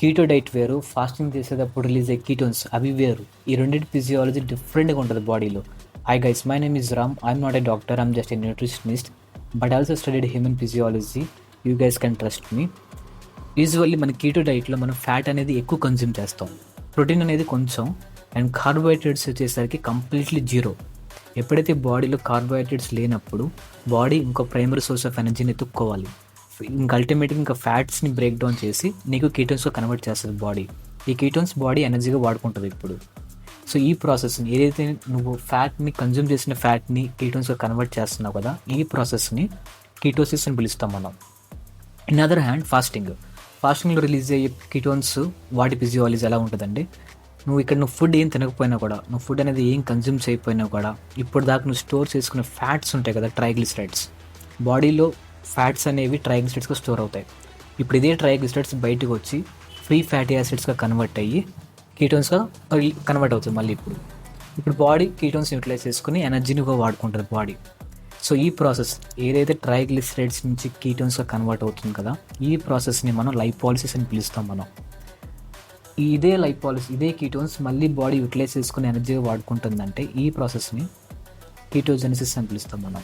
Keto diet వేరు, fasting చేసేటప్పుడు release అయ్యే కీటోన్స్ అవి వేరు. ఈ రెండింటి ఫిజియాలజీ డిఫరెంట్గా ఉంటుంది బాడీలో. Hi guys, my name is Ram. I'm not a doctor, I'm just a nutritionist, but also studied human physiology. You guys can trust me. Usually మన కీటో డైట్లో మనం ఫ్యాట్ అనేది ఎక్కువ కన్జ్యూమ్ చేస్తాం, ప్రోటీన్ అనేది కొంచెం, అండ్ కార్బోహైడ్రేట్స్ వచ్చేసరికి కంప్లీట్లీ జీరో. ఎప్పుడైతే బాడీలో కార్బోహైడ్రేట్స్ లేనప్పుడు బాడీ ఇంకో ప్రైమరీ సోర్స్ ఆఫ్ ఎనర్జీని ఎత్తుక్కోవాలి. ఇంకా అల్టిమేట్గా ఇంకా ఫ్యాట్స్ని బ్రేక్ డౌన్ చేసి నీకు కీటోన్స్గా కన్వర్ట్ చేస్తుంది బాడీ. ఈ కీటోన్స్ బాడీ ఎనర్జీగా వాడుకుంటుంది ఇప్పుడు. సో ఈ ప్రాసెస్ని ఏదైతే నువ్వు ఫ్యాట్ని కన్జ్యూమ్ చేసిన ఫ్యాట్ని కీటోన్స్గా కన్వర్ట్ చేస్తున్నావు కదా, ఈ ప్రాసెస్ని కీటోసిస్ అని పిలుస్తాం మనం. ఇన్ అదర్ హ్యాండ్ ఫాస్టింగ్లో రిలీజ్ అయ్యే కీటోన్స్ వాటి ఫిజియాలజీ ఎలా ఉంటుందండి, నువ్వు ఫుడ్ ఏం తినకపోయినా కూడా, నువ్వు ఫుడ్ అనేది ఏం కన్జ్యూమ్ చేయకపోయినా కూడా, ఇప్పుడు దాకా నువ్వు స్టోర్ చేసుకునే ఫ్యాట్స్ ఉంటాయి కదా, ట్రైగ్లిసరైడ్స్, బాడీలో ఫ్యాట్స్ అనేవి ట్రైగ్లిసరైడ్స్గా స్టోర్ అవుతాయి. ఇప్పుడు ఇదే ట్రైగ్లిసరైడ్స్ బయటకు వచ్చి ఫ్రీ ఫ్యాటీ యాసిడ్స్గా కన్వర్ట్ అయ్యి కీటోన్స్గా కన్వర్ట్ అవుతుంది మళ్ళీ. ఇప్పుడు బాడీ కీటోన్స్ యూటిలైజ్ చేసుకుని ఎనర్జీని వాడుకుంటుంది బాడీ. సో ఈ ప్రాసెస్ ఏదైతే ట్రైగ్లిసరైడ్స్ నుంచి కీటోన్స్గా కన్వర్ట్ అవుతుంది కదా, ఈ ప్రాసెస్ని మనం లైపోలిసిస్ అని పిలుస్తాం మనం. ఇదే కీటోన్స్ మళ్ళీ బాడీ యూటిలైజ్ చేసుకుని ఎనర్జీగా వాడుకుంటుందంటే ఈ ప్రాసెస్ని కీటోజెనిసిస్ అని పిలుస్తాం మనం.